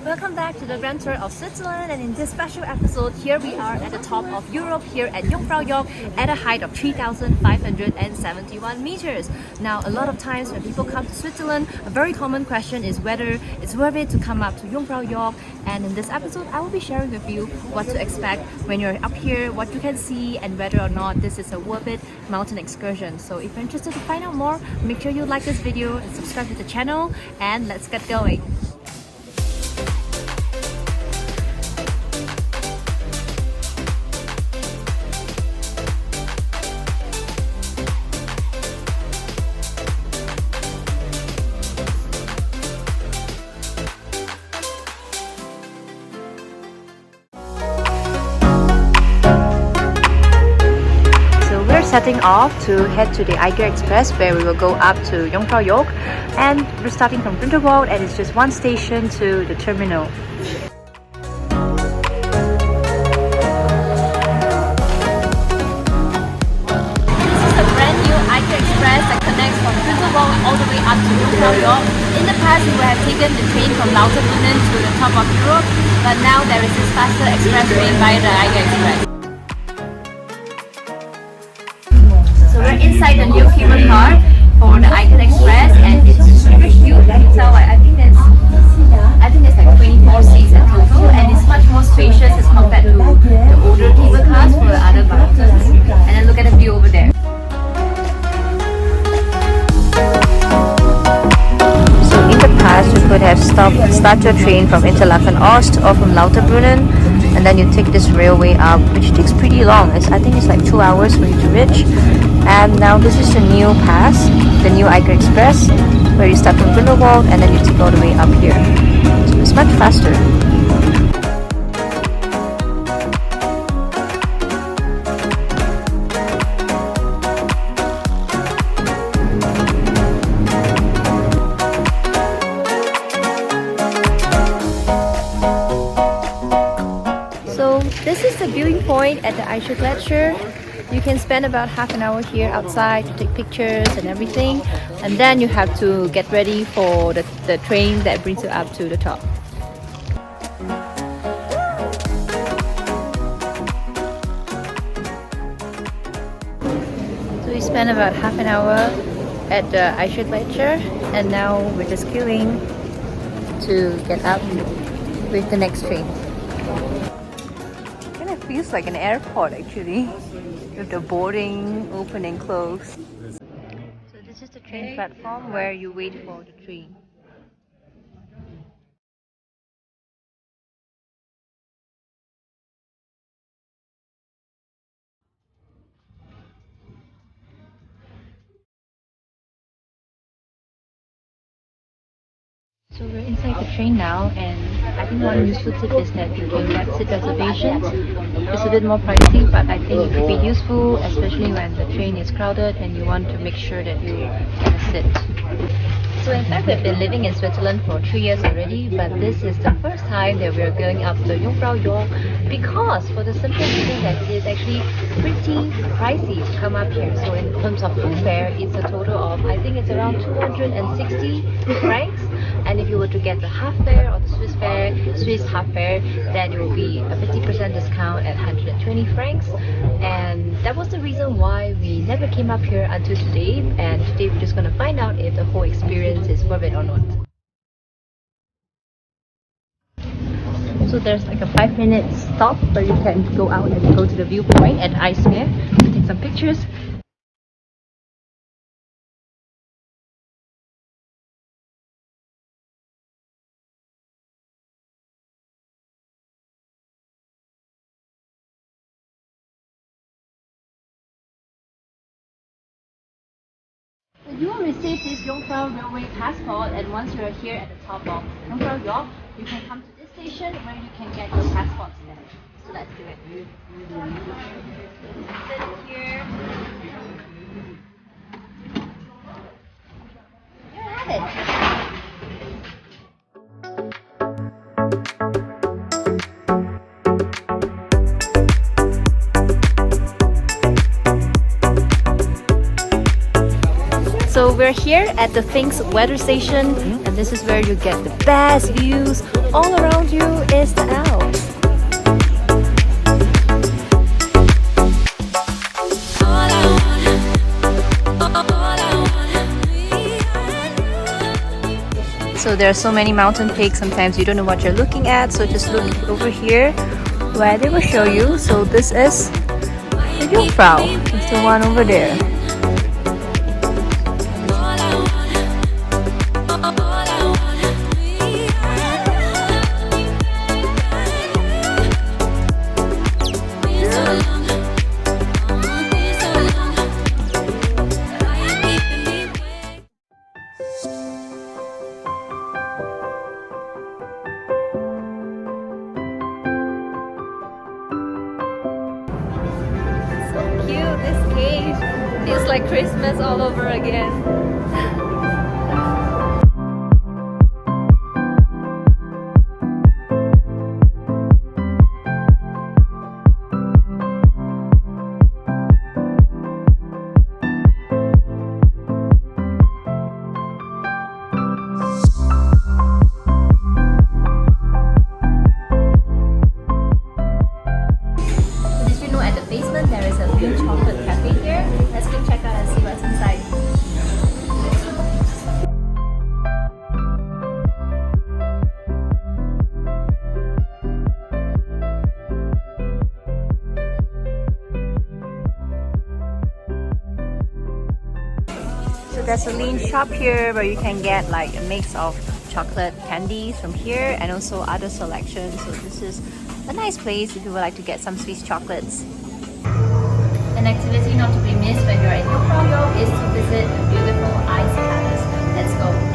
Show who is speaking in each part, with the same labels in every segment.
Speaker 1: Welcome back to the Grand Tour of Switzerland, and in this special episode here we are at the top of Europe here at Jungfraujoch at a height of 3,571 meters. Now a lot of times when people come to Switzerland, a very common question is whether it's worth it to come up to Jungfraujoch, and in this episode I will be sharing with you what to expect when you're up here, what you can see, and whether or not this is a worth it mountain excursion. So if you're interested to find out more, make sure you like this video and subscribe to the channel, and let's get going. Setting off to head to the Eiger Express, where we will go up to Jungfraujoch, and we're starting from Grindelwald, and it's just one station to the terminal. This is a brand new Eiger Express that connects from Grindelwald all the way up to Jungfraujoch. In the past, we would have taken the train from Lauterbrunnen to the top of Europe, but now there is this faster express train via the Eiger Express. We're inside the new cable car for the Eiger Express, and it's super huge. You can tell, I think there's like 24 seats in total, and it's much more spacious as compared to the older cable cars for the other mountains. And then look at the view over there. So in the past, you could have start your train from Interlaken Ost or from Lauterbrunnen, and then you take this railway up, which takes pretty long. I think it's like 2 hours for you to reach. And now this is the new pass, the new Eiger Express, where you start from Grindelwald and then you take all the way up here. So it's much faster. So this is the viewing point at the Eiger Glacier. You can spend about half an hour here outside to take pictures and everything, and then you have to get ready for the train that brings you up to the top. So we spent about half an hour at the Eiger Glacier, and now we're just queuing to get up with the next train. It kind of feels like an airport actually, with the boarding open and closed. So this is the train platform where you wait for the train. So we're inside the train now, and I think one useful tip is that you can get seat reservations. It's a bit more pricey, but I think it could be useful, especially when the train is crowded and you want to make sure that you get a seat. So in fact, we've been living in Switzerland for 3 years already, but this is the first time that we're going up the Jungfraujoch, because for the simple reason that it is actually pretty pricey to come up here. So in terms of full fare, it's a total of, I think it's around 260 francs. And if you were to get the half fare or the Swiss half fare, then it will be a 50% discount at 120 francs. And that was the reason why we never came up here until today. And today we're just going to find out if the whole experience is worth it or not. So there's like a 5-minute stop where you can go out and go to the viewpoint at Eismeer to take some pictures. You will receive this Jungfrau Railway passport, and once you are here at the top of Jungfraujoch, you can come to this station where you can get your passport stamped. So let's do it. Sit here. There you have it. So we're here at the Sphinx weather station, and this is where you get the best views all around there are so many mountain peaks, sometimes you don't know what you're looking at, so just look over here where they will show you. So this is the Jungfrau, it's the one over there. This cave feels like Christmas all over again. There is a Lindt Chocolate Cafe here. Let's go check out and see what's inside. So there's a Lindt shop here where you can get like a mix of chocolate candies from here and also other selections. So this is a nice place if you would like to get some Swiss chocolates. An activity not to be missed when you're in Jungfraujoch is to visit the beautiful ice palace. Let's go!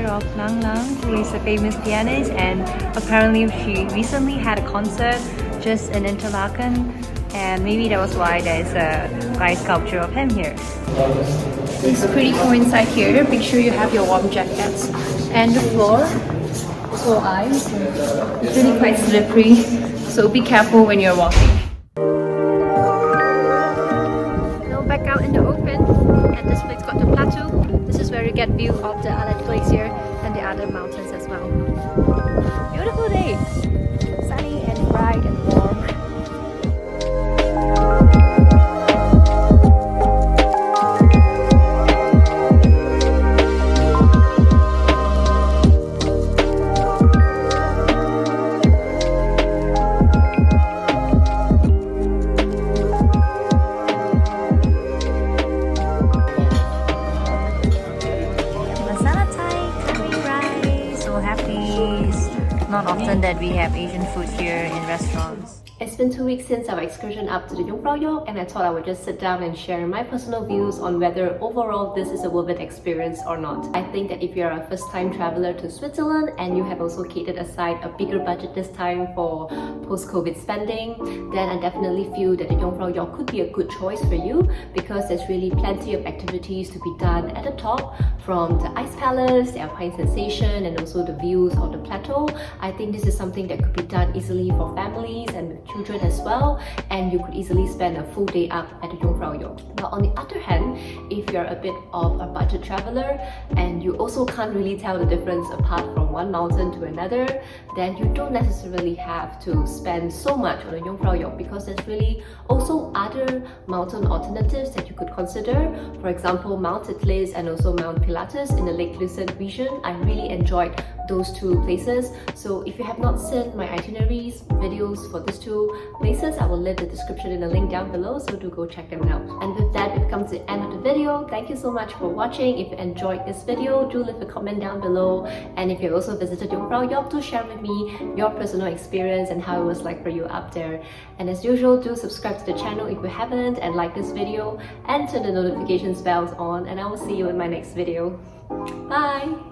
Speaker 1: Of Lang Lang, who is a famous pianist, and apparently she recently had a concert just in Interlaken, and maybe that was why there's a glass sculpture of him here. It's pretty cool inside here. Make sure you have your warm jackets, and the floor for ice. It's really quite slippery, so be careful when you're walking. Now back out in the open, and this place got the Plateau. This is where you get view of the Aletsch Glacier and the other mountains as well. Beautiful day! Sunny and bright and warm. Not often that we have Asian food here in restaurants. It's been 2 weeks since our excursion up to the Jungfraujoch, and I thought I would just sit down and share my personal views on whether overall this is a worth it experience or not. I think that if you're a first-time traveler to Switzerland and you have also catered aside a bigger budget this time for post-COVID spending, then I definitely feel that the Jungfraujoch could be a good choice for you because there's really plenty of activities to be done at the top, from the Ice Palace, the Alpine Sensation, and also the views of the Plateau. I think this is something that could be done easily for families and with children as well, and you could easily spend a full day up at the Jungfraujoch. But on the other hand, if you're a bit of a budget traveler and you also can't really tell the difference apart from one mountain to another, then you don't necessarily have to spend so much on the Jungfraujoch because there's really also other mountain alternatives that you could consider. For example, Mount Titlis and also Mount Pilatus in the Lake Lucerne region. I really enjoyed those two places. So if you have not seen my itineraries videos for these two places, I will leave the description in the link down below, so do go check them out. And with that, we've come to the end of the video. Thank you so much for watching. If you enjoyed this video, do leave a comment down below, and if you also visited Jungfraujoch, do share with me your personal experience and how it was like for you up there. And as usual, do subscribe to the channel if you haven't, and like this video and turn the notifications bells on, and I will see you in my next video. Bye!